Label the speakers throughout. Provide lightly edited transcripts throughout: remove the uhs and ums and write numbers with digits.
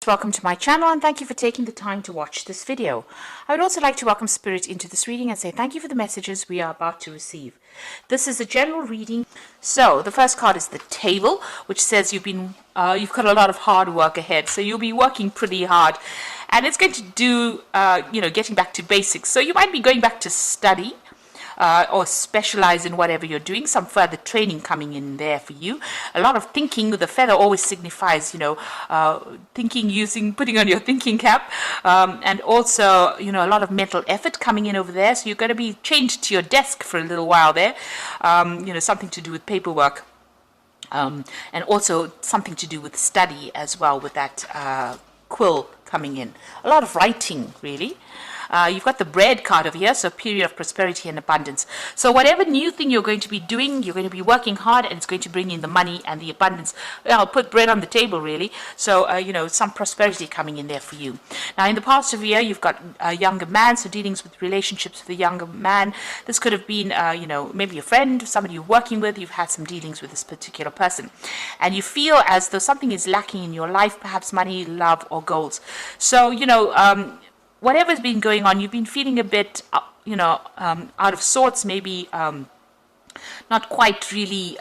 Speaker 1: Welcome to my channel and thank you for taking the time to watch this video. I would also like to welcome Spirit into this reading and say thank you for the messages we are about to receive. This is a general reading. So the first card is the Table, which says you've got a lot of hard work ahead. So you'll be working pretty hard and it's going to do, getting back to basics. So you might be going back to study. Or specialize in whatever you're doing, some further training coming in there for you. A lot of thinking. The feather always signifies, thinking, putting on your thinking cap, and also, a lot of mental effort coming in over there. So you're going to be chained to your desk for a little while there, something to do with paperwork. And also something to do with study as well with that quill coming in. A lot of writing, really. You've got the bread card over here, so period of prosperity and abundance. So whatever new thing you're going to be doing, you're going to be working hard and it's going to bring in the money and the abundance. I'll put bread on the table, really. So, some prosperity coming in there for you. Now, in the past of the year, you've got a younger man, so dealings with relationships with a younger man. This could have been, maybe a friend, somebody you're working with. You've had some dealings with this particular person. And you feel as though something is lacking in your life, perhaps money, love, or goals. So, whatever's been going on, you've been feeling a bit, out of sorts, maybe not quite really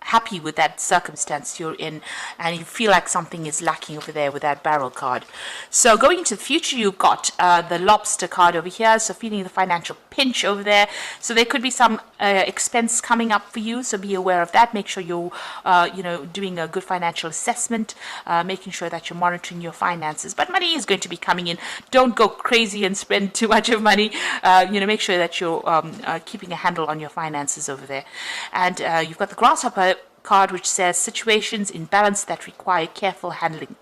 Speaker 1: happy with that circumstance you're in, and you feel like something is lacking over there with that barrel card. So going into the future, you've got the lobster card over here, so feeling the financial pinch over there. So there could be some expense coming up for you, so be aware of that. Make sure you're doing a good financial assessment, making sure that you're monitoring your finances. But money is going to be coming in. Don't go crazy and spend too much of money. Make sure that you're keeping a handle on your finances over there. And you've got the grasshopper card, which says situations in balance that require careful handling.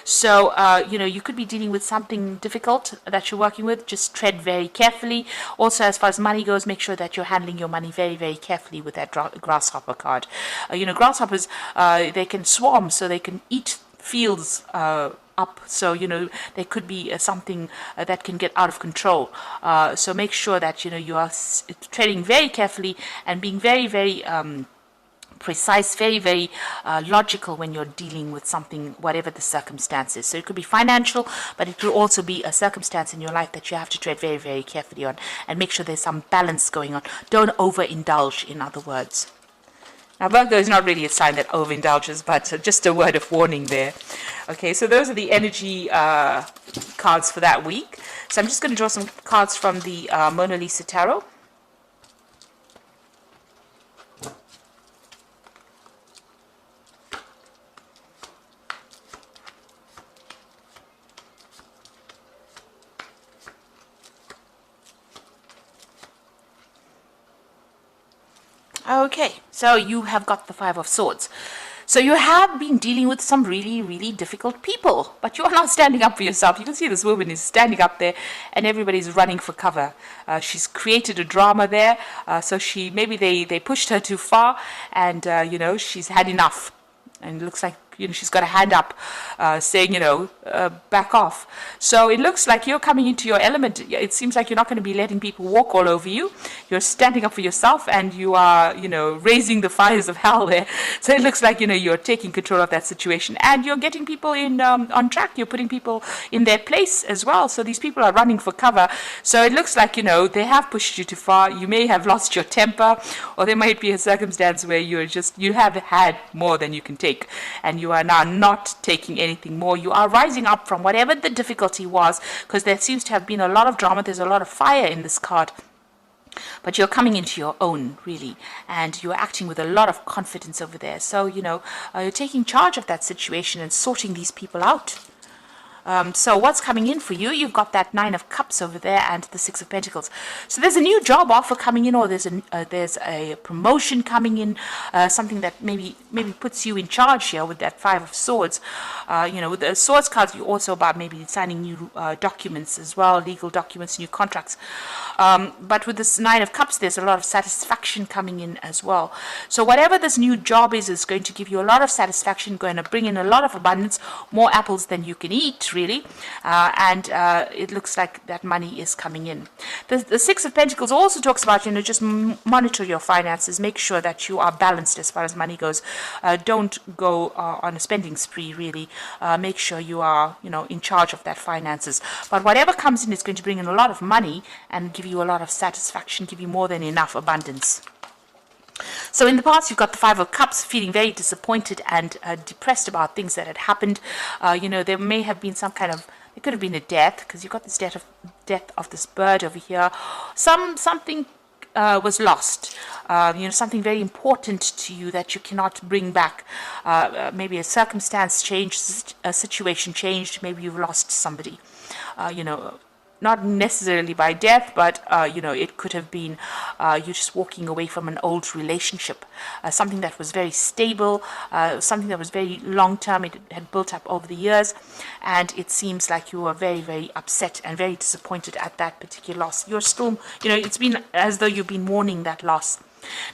Speaker 1: So, you could be dealing with something difficult that you're working with. Just tread very carefully. Also, as far as money goes, make sure that you're handling your money very, very carefully with that grasshopper card. Grasshoppers, they can swarm, so they can eat fields up. So, there could be something that can get out of control. So make sure that, you are treading very carefully and being very, very precise, very, very logical when you're dealing with something, whatever the circumstances. So it could be financial, but it could also be a circumstance in your life that you have to tread very, very carefully on and make sure there's some balance going on. Don't overindulge, in other words. Now, Virgo is not really a sign that overindulges, but just a word of warning there. Okay, so those are the energy cards for that week. So I'm just going to draw some cards from the Mona Lisa Tarot. Okay, so you have got the Five of Swords. So you have been dealing with some really, really difficult people, but you are not standing up for yourself. You can see this woman is standing up there and everybody's running for cover. She's created a drama there, so maybe they pushed her too far and, she's had enough. And it looks like, she's got a hand up saying, back off. So it looks like you're coming into your element. It seems like you're not going to be letting people walk all over you. You're standing up for yourself and you are, raising the fires of hell there. So it looks like, you're taking control of that situation and you're getting people in on track. You're putting people in their place as well. So these people are running for cover. So it looks like, they have pushed you too far. You may have lost your temper, or there might be a circumstance where you have had more than you can take. And you are now not taking anything more. You are rising up from whatever the difficulty was, because there seems to have been a lot of drama. There's a lot of fire in this card. But you're coming into your own, really, and you're acting with a lot of confidence over there. So, you're taking charge of that situation and sorting these people out. So what's coming in for you? You've got that Nine of Cups over there and the Six of Pentacles. So there's a new job offer coming in, or there's a promotion coming in, something that maybe puts you in charge here with that Five of Swords. With the Swords cards, you're also about maybe signing new documents as well, legal documents, new contracts. But with this Nine of Cups, there's a lot of satisfaction coming in as well. So whatever this new job is going to give you a lot of satisfaction, going to bring in a lot of abundance, more apples than you can eat, really, and it looks like that money is coming in. The Six of Pentacles also talks about, just monitor your finances, make sure that you are balanced as far as money goes. Don't go on a spending spree, really. Make sure you are, in charge of that finances. But whatever comes in is going to bring in a lot of money and give you a lot of satisfaction, give you more than enough abundance. So in the past, you've got the Five of Cups, feeling very disappointed and depressed about things that had happened. There may have been some kind of, it could have been a death, because you've got this death of this bird over here. Something was lost, something very important to you that you cannot bring back. Maybe a circumstance changed, a situation changed, maybe you've lost somebody, not necessarily by death, but, it could have been you just walking away from an old relationship, something that was very stable, something that was very long-term. It had built up over the years, and it seems like you were very, very upset and very disappointed at that particular loss. You're still, it's been as though you've been mourning that loss.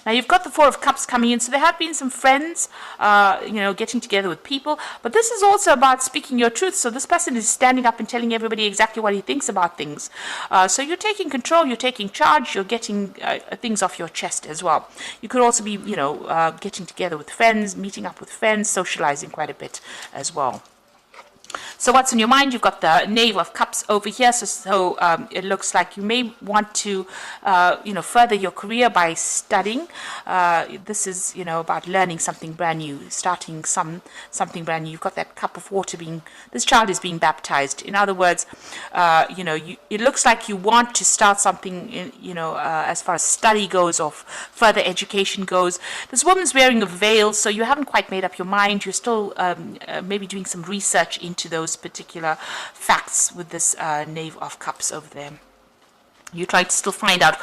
Speaker 1: Now you've got the Four of Cups coming in, so there have been some friends, getting together with people, but this is also about speaking your truth. So this person is standing up and telling everybody exactly what he thinks about things. So you're taking control, you're taking charge, you're getting things off your chest as well. You could also be, getting together with friends, meeting up with friends, socializing quite a bit as well. So what's on your mind? You've got the Knave of Cups over here. So it looks like you may want to, further your career by studying. This is, about learning something brand new, starting something brand new. You've got that cup of water this child is being baptized. In other words, it looks like you want to start something, as far as study goes or further education goes. This woman's wearing a veil, so you haven't quite made up your mind. You're still maybe doing some research into those particular facts with this Knave of Cups over there. You try to still find out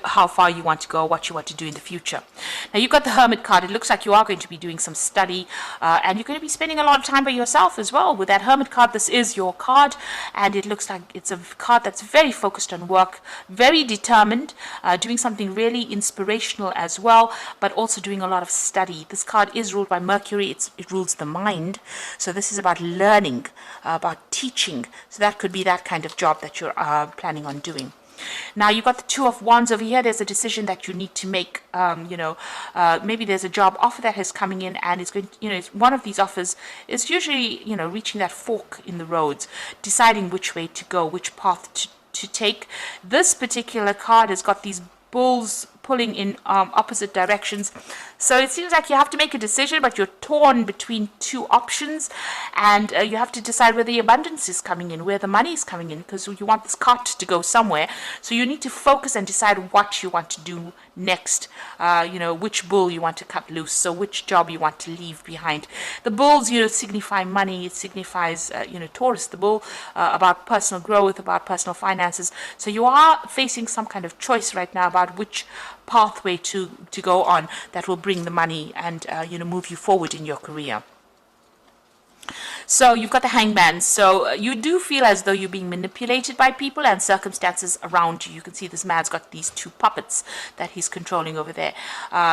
Speaker 1: how far you want to go, what you want to do in the future. Now, you've got the Hermit card. It looks like you are going to be doing some study, and you're going to be spending a lot of time by yourself as well. With that Hermit card, this is your card, and it looks like it's a card that's very focused on work, very determined, doing something really inspirational as well, but also doing a lot of study. This card is ruled by Mercury. It rules the mind. So this is about learning, about teaching. So that could be that kind of job that you're planning on doing. Now, you've got the Two of Wands over here. There's a decision that you need to make. Maybe there's a job offer that is coming in, and it's going to, one of these offers is usually, reaching that fork in the roads, deciding which way to go, which path to take. This particular card has got these bulls pulling in opposite directions. So it seems like you have to make a decision, but you're torn between two options, and you have to decide where the abundance is coming in, where the money is coming in, because you want this cart to go somewhere. So you need to focus and decide what you want to do next, which bull you want to cut loose, so which job you want to leave behind. The bulls, signify money. It signifies, Taurus, the bull, about personal growth, about personal finances. So you are facing some kind of choice right now about which pathway to go on that will bring the money and move you forward in your career. So you've got the Hangman. So you do feel as though you're being manipulated by people and circumstances around you. You can see this man's got these two puppets that he's controlling over there.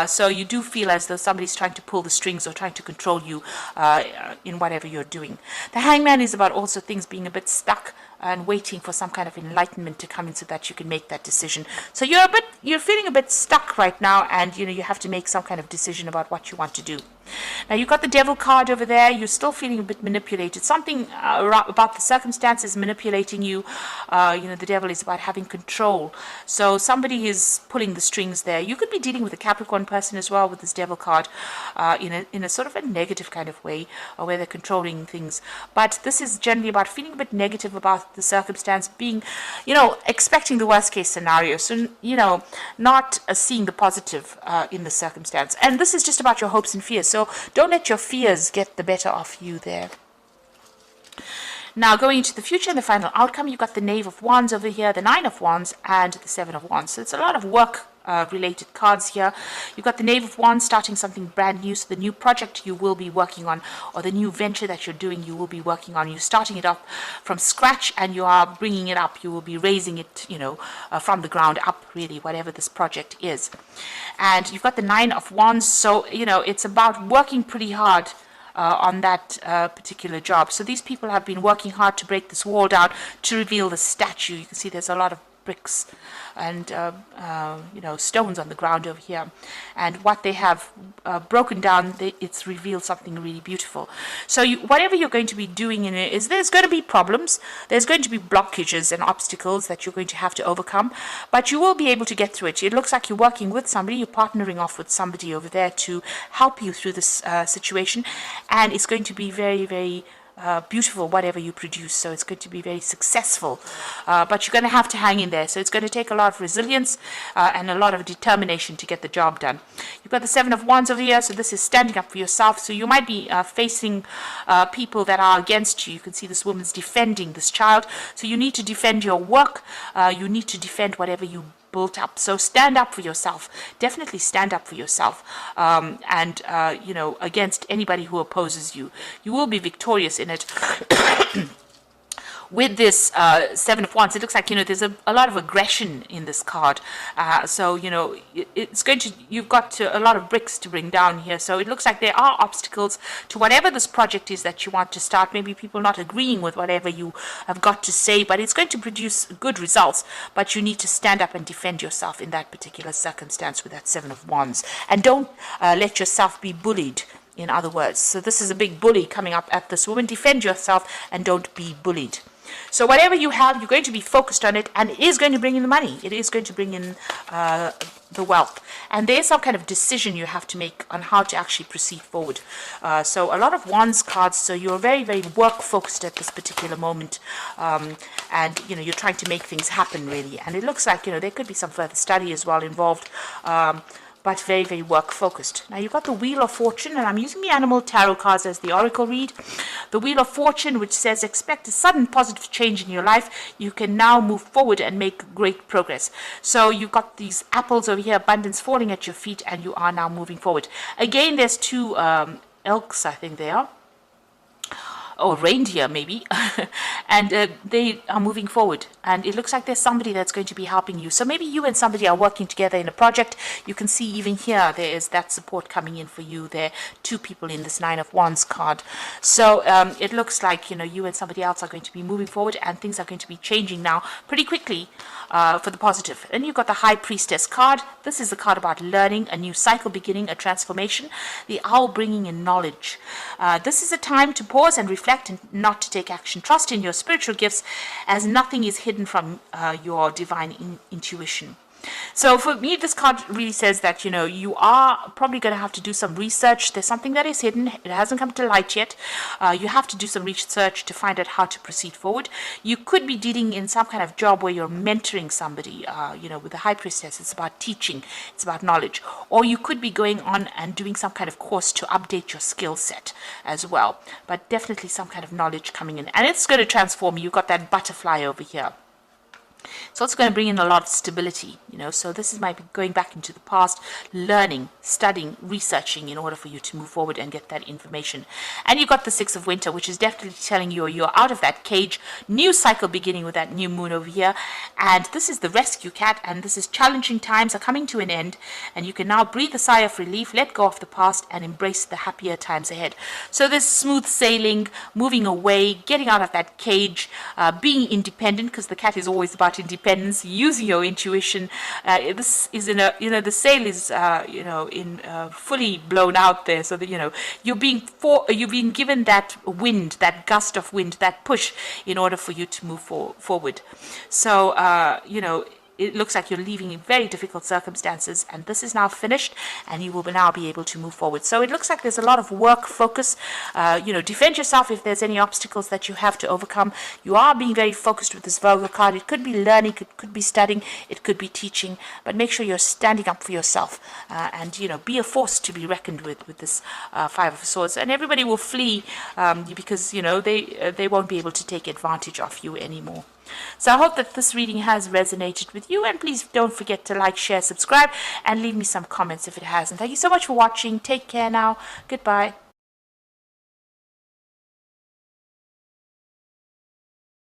Speaker 1: So you do feel as though somebody's trying to pull the strings or trying to control you in whatever you're doing. The Hangman is about also things being a bit stuck and waiting for some kind of enlightenment to come in so that you can make that decision. So you're feeling a bit stuck right now, and you have to make some kind of decision about what you want to do. Now, you've got the Devil card over there. You're still feeling a bit manipulated. Something about the circumstances manipulating you. The Devil is about having control. So somebody is pulling the strings there. You could be dealing with a Capricorn person as well with this Devil card, in a sort of a negative kind of way, where they're controlling things. But this is generally about feeling a bit negative about the circumstance, being, expecting the worst case scenario. So, not seeing the positive in the circumstance. And this is just about your hopes and fears. So don't let your fears get the better of you there. Now, going into the future and the final outcome, you've got the Knave of Wands over here, the Nine of Wands, and the Seven of Wands. So it's a lot of work related cards here. You've got the Knave of Wands starting something brand new. So the new project you will be working on, or the new venture that you're doing, you will be working on. You're starting it up from scratch, and you are bringing it up. You will be raising it, from the ground up, really, whatever this project is. And you've got the Nine of Wands. So, it's about working pretty hard on that particular job. So these people have been working hard to break this wall down to reveal the statue. You can see there's a lot of bricks and stones on the ground over here, and what they have broken down, it's revealed something really beautiful. So whatever you're going to be doing in it, is there's going to be problems, there's going to be blockages and obstacles that you're going to have to overcome, but you will be able to get through it. It looks like you're working with somebody, you're partnering off with somebody over there to help you through this situation, and it's going to be very, very beautiful, whatever you produce. So it's going to be very successful, but you're going to have to hang in there. So it's going to take a lot of resilience and a lot of determination to get the job done. You've got the Seven of Wands over here, so this is standing up for yourself. So you might be facing people that are against you. You can see this woman's defending this child, so you need to defend your work, you need to defend whatever you built up. So stand up for yourself. Definitely stand up for yourself, and against anybody who opposes you. You will be victorious in it. With this Seven of Wands, it looks like there's a lot of aggression in this card. So it's going to, you've got a lot of bricks to bring down here. So it looks like there are obstacles to whatever this project is that you want to start. Maybe people not agreeing with whatever you have got to say, but it's going to produce good results. But you need to stand up and defend yourself in that particular circumstance with that Seven of Wands, and don't let yourself be bullied. In other words, so this is a big bully coming up at this woman. Defend yourself and don't be bullied. So whatever you have, you're going to be focused on it, and it is going to bring in the money. It is going to bring in the wealth. And there's some kind of decision you have to make on how to actually proceed forward. So a lot of Wands cards, so you're very, very work-focused at this particular moment. And, you're trying to make things happen, really. And it looks like, there could be some further study as well involved. But very, very work-focused. Now, you've got the Wheel of Fortune, and I'm using the Animal Tarot cards as the Oracle read. The Wheel of Fortune, which says, expect a sudden positive change in your life. You can now move forward and make great progress. So you've got these apples over here, abundance falling at your feet, and you are now moving forward. Again, there's two elks, I think they are. Or reindeer maybe, and they are moving forward, and it looks like there's somebody that's going to be helping you. So maybe you and somebody are working together in a project. You can see even here there is that support coming in for you. There are two people in this Nine of Wands card. So it looks like you and somebody else are going to be moving forward, and things are going to be changing now pretty quickly for the positive. And you've got the High Priestess card. This is a card about learning, a new cycle beginning, a transformation. The Owl bringing in knowledge. This is a time to pause and reflect and not to take action. Trust in your spiritual gifts, as nothing is hidden from your divine intuition. So for me, this card really says that, you are probably going to have to do some research. There's something that is hidden. It hasn't come to light yet. You have to do some research to find out how to proceed forward. You could be dealing in some kind of job where you're mentoring somebody. With the High Priestess, it's about teaching. It's about knowledge. Or you could be going on and doing some kind of course to update your skill set as well. But definitely some kind of knowledge coming in. And it's going to transform you. You've got that butterfly over here. So it's going to bring in a lot of stability, so this might be going back into the past, learning, studying, researching in order for you to move forward and get that information. And you've got the Six of Winter, which is definitely telling you you're out of that cage, new cycle beginning with that new moon over here. And this is the Rescue Cat, and this is challenging times are coming to an end, and you can now breathe a sigh of relief, let go of the past, and embrace the happier times ahead. So there's smooth sailing, moving away, getting out of that cage, being independent, because the cat is always about independence, using your intuition. This is in a, the sail is, fully blown out there, so that, you're being given that wind, that gust of wind, that push in order for you to move forward. So, it looks like you're leaving in very difficult circumstances, and this is now finished, and you will now be able to move forward. So it looks like there's a lot of work focus. Defend yourself if there's any obstacles that you have to overcome. You are being very focused with this Virgo card. It could be learning, it could be studying, it could be teaching, but make sure you're standing up for yourself, and be a force to be reckoned with this Five of Swords. And everybody will flee because they won't be able to take advantage of you anymore. So I hope that this reading has resonated with you, and please don't forget to like, share, subscribe, and leave me some comments if it has. And thank you so much for watching. Take care now. Goodbye.